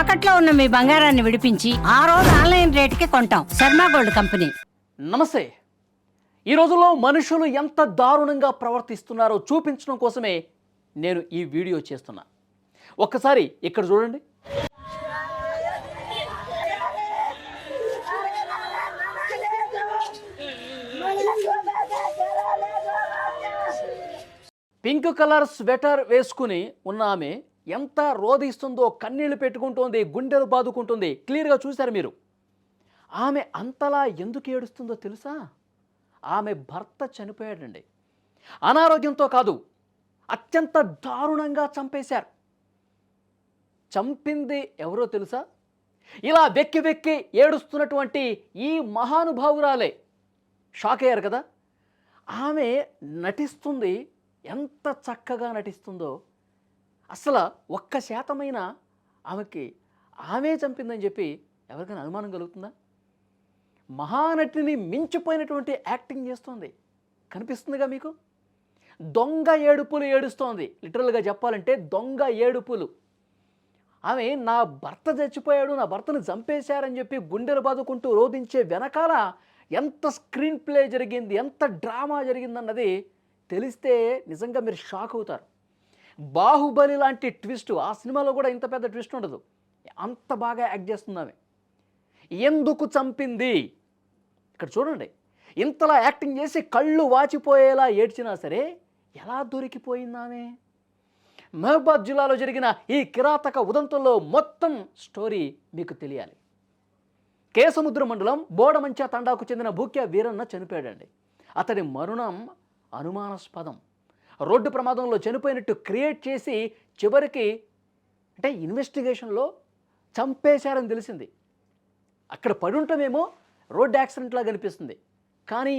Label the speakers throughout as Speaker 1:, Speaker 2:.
Speaker 1: తాకట్లో ఉన్న మీ బంగారాన్ని విడిపించి ఆ రోజు ఆన్లైన్ రేటుకి కొంటాం. Sharma gold company.
Speaker 2: నమస్తే. ఈ రోజుల్లో మనుషులు ఎంత దారుణంగా ప్రవర్తిస్తున్నారో చూపించడం కోసమే నేను ఈ వీడియో చేస్తున్నా. ఒక్కసారి ఇక్కడ చూడండి. పింక్ కలర్ స్వెటర్ వేసుకుని ఉన్న ఆమె ఎంత రోధిస్తుందో, కన్నీళ్లు పెట్టుకుంటోంది, గుండెలు బాదుకుంటుంది. క్లియర్గా చూశారు మీరు. ఆమె అంతలా ఎందుకు ఏడుస్తుందో తెలుసా? ఆమె భర్త చనిపోయాడండి. అనారోగ్యంతో కాదు, అత్యంత దారుణంగా చంపేశారు. చంపింది ఎవరో తెలుసా? ఇలా వెక్కి వెక్కి ఏడుస్తున్నటువంటి ఈ మహానుభావురాలే. షాక్ అయ్యారు కదా? ఆమె నటిస్తుంది, ఎంత చక్కగా నటిస్తుందో. అసలు 1% ఆమెకి ఆమె చంపిందని చెప్పి ఎవరికైనా అనుమానం కలుగుతుందా? మహానటిని మించిపోయినటువంటి యాక్టింగ్ చేస్తోంది. కనిపిస్తుందిగా మీకు? దొంగ ఏడుపులు ఏడుస్తోంది. లిటరల్గా చెప్పాలంటే దొంగ ఏడుపులు. ఆమె నా భర్త చచ్చిపోయాడు, నా భర్తను చంపేశారని చెప్పి గుండెలు బాదుకుంటూ రోధించే వెనకాల ఎంత స్క్రీన్ ప్లే జరిగింది, ఎంత డ్రామా జరిగిందన్నది తెలిస్తే నిజంగా మీరు షాక్ అవుతారు. బాహుబలి లాంటి ట్విస్ట్, ఆ సినిమాలో కూడా ఇంత పెద్ద ట్విస్ట్ ఉండదు. అంత బాగా యాక్ట్ చేస్తుంది ఆమె. ఎందుకు చంపింది ఇక్కడ చూడండి. ఇంతలా యాక్టింగ్ చేసి కళ్ళు వాచిపోయేలా ఏడ్చినా సరే ఎలా దొరికిపోయింది ఆమె? మహబాద్ జిల్లాలో జరిగిన ఈ కిరాతక ఉదంతంలో మొత్తం స్టోరీ మీకు తెలియాలి. కేసముద్ర మండలం బోడమంచ తండాకు చెందిన భూక్య వీరన్న చనిపోయాడండి. అతడి మరణం అనుమానాస్పదం. రోడ్డు ప్రమాదంలో చనిపోయినట్టు క్రియేట్ చేసి చివరికి అంటే ఇన్వెస్టిగేషన్లో చంపేశారని తెలిసింది. అక్కడ పడుంటమేమో రోడ్ యాక్సిడెంట్లా కనిపిస్తుంది, కానీ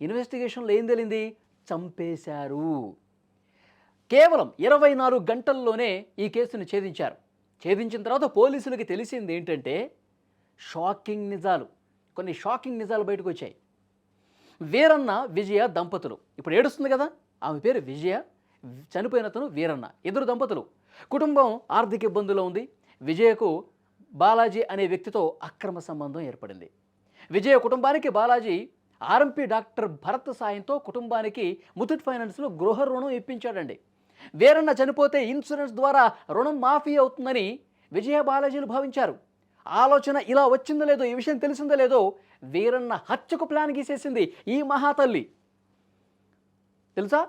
Speaker 2: ఇన్వెస్టిగేషన్లో ఏం తెలింది? చంపేశారు. కేవలం 24 గంటల్లోనే ఈ కేసును ఛేదించారు. ఛేదించిన తర్వాత పోలీసులకి తెలిసింది ఏంటంటే షాకింగ్ నిజాలు. కొన్ని షాకింగ్ నిజాలు బయటకు వచ్చాయి. వీరన్న విజయ దంపతులు. ఇప్పుడు ఏడుస్తుంది కదా, ఆమె పేరు విజయ, చనిపోయినతను వీరన్న. ఇద్దరు దంపతులు. కుటుంబం ఆర్థిక ఇబ్బందులో ఉంది. విజయకు బాలాజీ అనే వ్యక్తితో అక్రమ సంబంధం ఏర్పడింది. విజయ కుటుంబానికి బాలాజీ ఆర్ఎంపీ డాక్టర్ భరత్ సాయంతో కుటుంబానికి ముతూట్ ఫైనాన్స్లో గృహ రుణం ఇప్పించాడండి. వీరన్న చనిపోతే ఇన్సూరెన్స్ ద్వారా రుణం మాఫీ అవుతుందని విజయ బాలాజీలు భావించారు. ఆలోచన ఇలా వచ్చిందో లేదో, ఈ విషయం తెలిసిందో లేదో, వీరన్న హత్యకు ప్లాన్ గీసేసింది ఈ మహాతల్లి. తెలుసా?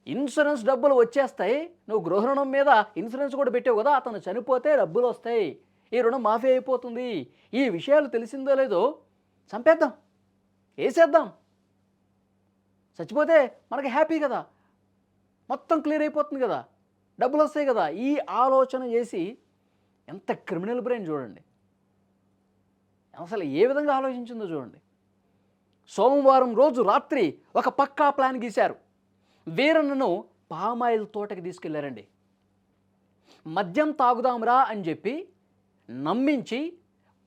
Speaker 2: ఇన్సూరెన్స్ డబ్బులు వచ్చేస్తాయి, నువ్వు గృహ రుణం మీద ఇన్సూరెన్స్ కూడా పెట్టావు కదా, అతను చనిపోతే డబ్బులు వస్తాయి, ఈ రుణం మాఫీ అయిపోతుంది. ఈ విషయాలు తెలిసిందో లేదో చంపేద్దాం, వేసేద్దాం, చచ్చిపోతే మనకి హ్యాపీ కదా, మొత్తం క్లియర్ అయిపోతుంది కదా, డబ్బులు వస్తాయి కదా. ఈ ఆలోచన చేసి ఎంత క్రిమినల్ బ్రెయిన్ చూడండి. అసలు ఏ విధంగా ఆలోచించిందో చూడండి. సోమవారం రోజు రాత్రి ఒక పక్కా ప్లాన్ గీశారు. వీరన్నను పామాయిల్ తోటకి తీసుకెళ్లారండి. మద్యం తాగుదాంరా అని చెప్పి నమ్మించి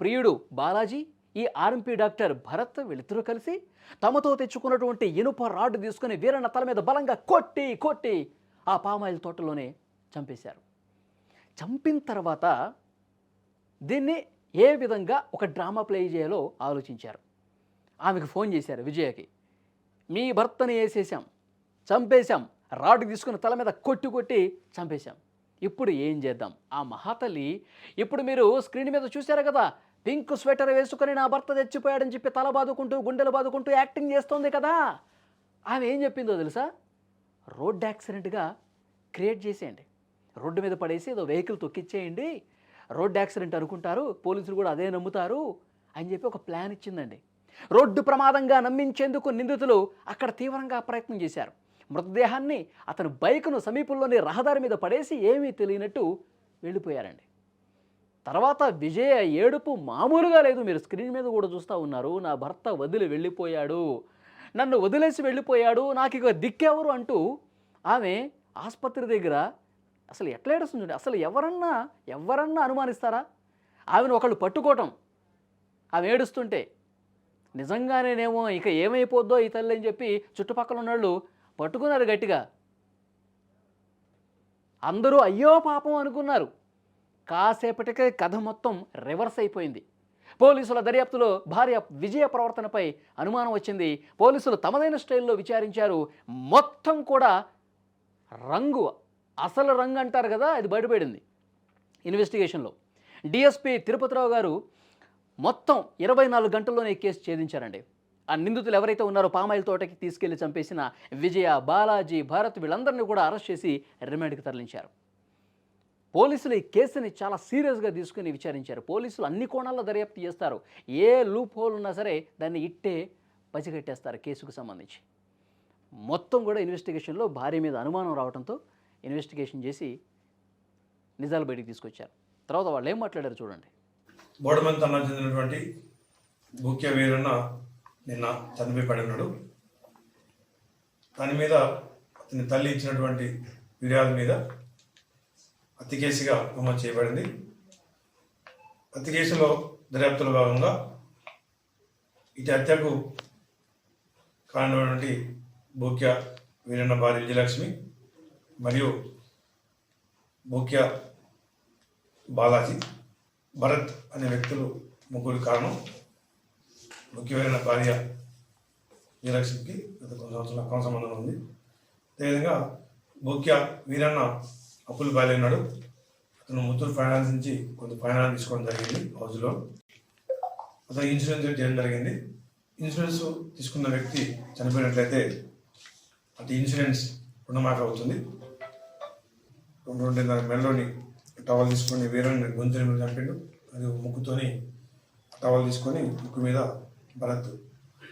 Speaker 2: ప్రియుడు బాలాజీ, ఈ ఆర్ఎంపీ డాక్టర్ భరత్ వీళ్ళిద్దరూ కలిసి తమతో తెచ్చుకున్నటువంటి ఇనుప రాడ్డు తీసుకుని వీరన్న తల మీద బలంగా కొట్టి కొట్టి ఆ పామాయిల్ తోటలోనే చంపేశారు. చంపిన తర్వాత దీన్ని ఏ విధంగా ఒక డ్రామా ప్లే చేయాలో ఆలోచించారు. ఆమెకు ఫోన్ చేశారు విజయకి. మీ భర్తని వేసేసాం, చంపేశాం, రాడ్డు తీసుకుని తల మీద కొట్టి కొట్టి చంపేశాం, ఇప్పుడు ఏం చేద్దాం? ఆ మహాతల్లి ఇప్పుడు మీరు స్క్రీన్ మీద చూశారు కదా, పింక్ స్వెటర్ వేసుకొని నా భర్త చచ్చిపోయాడని చెప్పి తల బాదుకుంటూ గుండెలు బాదుకుంటూ యాక్టింగ్ చేస్తోంది కదా. ఆమె ఏం చెప్పిందో తెలుసా? రోడ్ యాక్సిడెంట్గా క్రియేట్ చేసేయండి, రోడ్డు మీద పడేసి ఏదో వెహికల్ తొక్కిచ్చేయండి, రోడ్ యాక్సిడెంట్ అనుకుంటారు, పోలీసులు కూడా అదే నమ్ముతారు అని చెప్పి ఒక ప్లాన్ ఇచ్చిందండి. రోడ్డు ప్రమాదంగా నమ్మించేందుకు నిందితులు అక్కడ తీవ్రంగా ప్రయత్నం చేశారు. మృతదేహాన్ని అతని బైకును సమీపంలోని రహదారి మీద పడేసి ఏమీ తెలియనట్టు వెళ్ళిపోయారండి. తర్వాత విజయ ఏడుపు మామూలుగా లేదు. మీరు స్క్రీన్ మీద కూడా చూస్తూ ఉన్నారు. నా భర్త వదిలి వెళ్ళిపోయాడు, నన్ను వదిలేసి వెళ్ళిపోయాడు, నాకు ఇక దిక్కెవరు అంటూ ఆమె ఆసుపత్రి దగ్గర అసలు ఎట్లా ఏడుస్తుంది. అసలు ఎవరన్నా అనుమానిస్తారా? ఆమెను ఒకళ్ళు పట్టుకోవటం, ఆమె ఏడుస్తుంటే నిజంగానేనేమో ఇక ఏమైపోద్దో ఈ తల్లి అని చెప్పి చుట్టుపక్కల ఉన్నవాళ్ళు పట్టుకున్నారు గట్టిగా. అందరూ అయ్యో పాపం అనుకున్నారు. కాసేపటికే కథ మొత్తం రివర్స్ అయిపోయింది. పోలీసుల దర్యాప్తులో భార్య విజయ ప్రవర్తనపై అనుమానం వచ్చింది. పోలీసులు తమదైన స్టైల్లో విచారించారు. మొత్తం కూడా రంగు, అసలు రంగు అంటారు కదా, అది బయటపడింది ఇన్వెస్టిగేషన్లో. డిఎస్పీ తిరుపతిరావు గారు మొత్తం 24 గంటల్లోనే ఈ కేసు ఛేదించారండి. ఆ నిందితులు ఎవరైతే ఉన్నారో పామాయిల్ తోటకి తీసుకెళ్లి చంపేసిన విజయ, బాలాజీ, భారత్ వీళ్ళందరినీ కూడా అరెస్ట్ చేసి రిమాండ్కి తరలించారు. పోలీసులు ఈ కేసుని చాలా సీరియస్గా తీసుకుని విచారించారు. పోలీసులు అన్ని కోణాల్లో దర్యాప్తు చేస్తారు. ఏ లూప్ హోల్ ఉన్నా సరే దాన్ని ఇట్టే పసిగట్టేస్తారు కేసుకు సంబంధించి. మొత్తం కూడా ఇన్వెస్టిగేషన్లో భార్య మీద అనుమానం రావడంతో ఇన్వెస్టిగేషన్ చేసి నిజాలు బయటికి తీసుకొచ్చారు. తర్వాత వాళ్ళు ఏం మాట్లాడారు చూడండి.
Speaker 3: బోడమంత చెందినటువంటి ముఖ్య వీరన్న నిన్న చనిపోయి పడినాడు. దాని మీద అతని తల్లి ఇచ్చినటువంటి ఫిర్యాదు మీద హత్య కేసుగా నమోదు చేయబడింది. హత్య కేసులో దర్యాప్తులో భాగంగా ఇటు హత్యకు కారణమైనటువంటి ముఖ్య వీరన్న భార్య విజయలక్ష్మి మరియు ముఖ్య బాలాజీ, భరత్ అనే వ్యక్తులు ముగ్గురు కారణం. ముఖ్యమైన భార్య విజయలక్ష్మికి గత కొన్ని సంవత్సరాల అక్రమ సంబంధం ఉంది. అదేవిధంగా ముఖ్య వీరన్న అప్పులు బాలేనాడు. అతను ముత్తూరు ఫైనాన్స్ నుంచి కొంత ఫైనాన్స్ తీసుకోవడం జరిగింది హౌస్లో. అతను ఇన్సూరెన్స్ చేయడం జరిగింది. ఇన్సూరెన్స్ తీసుకున్న వ్యక్తి చనిపోయినట్లయితే అటు ఇన్సూరెన్స్ రుణమాఫీ అవుతుంది. 2.5 నెలలోని టవల్ తీసుకొని వీరన్న గొంతుని మీద చంపిండు. అది ముక్కుతోని టవల్ తీసుకొని ముక్కు మీద భరత్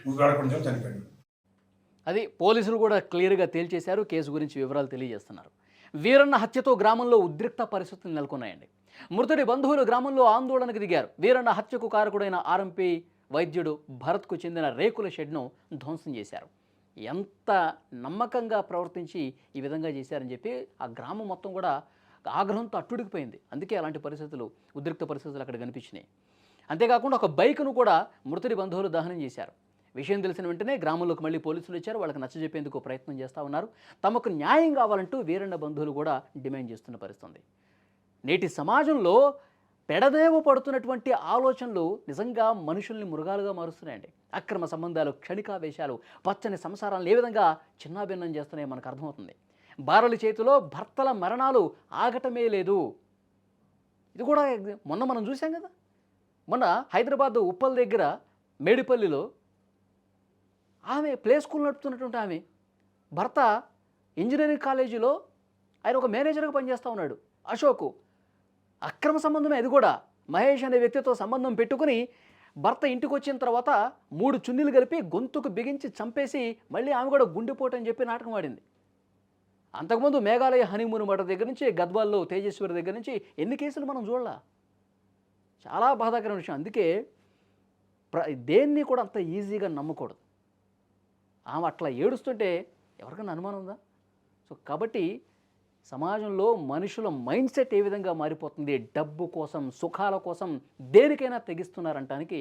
Speaker 3: ముగ్గురాడకుండా చనిపోయాడు.
Speaker 2: అది పోలీసులు కూడా క్లియర్గా తేల్చేశారు. కేసు గురించి వివరాలు తెలియజేస్తున్నారు. వీరన్న హత్యతో గ్రామంలో ఉద్రిక్త పరిస్థితులు నెలకొన్నాయండి. మృతుడి బంధువులు గ్రామంలో ఆందోళనకు దిగారు. వీరన్న హత్యకు కారకుడైన ఆర్ఎంపీ వైద్యుడు భరత్కు చెందిన రేకుల షెడ్ను ధ్వంసం చేశారు. ఎంత నమ్మకంగా ప్రవర్తించి ఈ విధంగా చేశారని చెప్పి ఆ గ్రామం మొత్తం కూడా ఆగ్రహంతో అట్టుడికిపోయింది. అందుకే అలాంటి పరిస్థితులు, ఉద్రిక్త పరిస్థితులు అక్కడ కనిపించినాయి. అంతేకాకుండా ఒక బైక్ను కూడా మృతుడి బంధువులు దహనం చేశారు. విషయం తెలిసిన వెంటనే గ్రామంలోకి మళ్ళీ పోలీసులు వచ్చారు. వాళ్ళకి నచ్చజెప్పేందుకు ప్రయత్నం చేస్తూ ఉన్నారు. తమకు న్యాయం కావాలంటూ వీరన్న బంధువులు కూడా డిమాండ్ చేస్తున్న పరిస్థితి. నేటి సమాజంలో పెడదేవ పడుతున్నటువంటి ఆలోచనలు నిజంగా మనుషుల్ని మృగాలుగా మారుస్తున్నాయండి. అక్రమ సంబంధాలు, క్షణికావేశాలు పచ్చని సంసారాలను ఏ విధంగా చిన్నాభిన్నం చేస్తున్నాయో మనకు అర్థమవుతుంది. భార్యల చేతిలో భర్తల మరణాలు ఆగటమే లేదు. ఇది కూడా మొన్న మనం చూసాం కదా. మొన్న హైదరాబాద్ ఉప్పల్ దగ్గర మేడిపల్లిలో ఆమె ప్లే స్కూల్ నడుపుతున్నటువంటి ఆమె భర్త ఇంజనీరింగ్ కాలేజీలో ఆయన ఒక మేనేజర్గా పనిచేస్తూ ఉన్నాడు, అశోక్. అక్రమ సంబంధమే అది కూడా. మహేష్ అనే వ్యక్తితో సంబంధం పెట్టుకుని భర్త ఇంటికి వచ్చిన తర్వాత 3 చున్నీలు కలిపి గొంతుకు బిగించి చంపేసి మళ్ళీ ఆమె కూడా గుండెపోటు అని చెప్పి నాటకం ఆడింది. అంతకుముందు మేఘాలయ హనీమూన్ మర్డర్ దగ్గర నుంచి, గద్వాల్లో తేజేశ్వరి దగ్గర నుంచి ఎన్ని కేసులు మనం చూడాల. చాలా బాధాకరమైన విషయం. అందుకే దేన్ని కూడా అంత ఈజీగా నమ్మకూడదు. ఆమె అట్లా ఏడుస్తుంటే ఎవరికైనా అనుమానం ఉందా? సో కాబట్టి సమాజంలో మనుషుల మైండ్ సెట్ ఏ విధంగా మారిపోతుంది. డబ్బు కోసం, సుఖాల కోసం దేనికైనా తెగిస్తున్నారంటానికి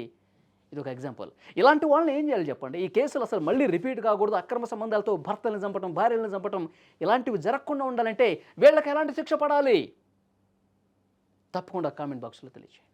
Speaker 2: ఇది ఒక ఎగ్జాంపుల్. ఇలాంటి వాళ్ళని ఏం చేయాలి చెప్పండి? ఈ కేసులు అసలు మళ్ళీ రిపీట్ కాకూడదు. అక్రమ సంబంధాలతో భర్తలను చంపటం, భార్యలను చంపటం ఇలాంటివి జరగకుండా ఉండాలంటే వీళ్ళకి ఎలాంటి శిక్ష పడాలి? తప్పకుండా కామెంట్ బాక్స్లో తెలియజేయండి.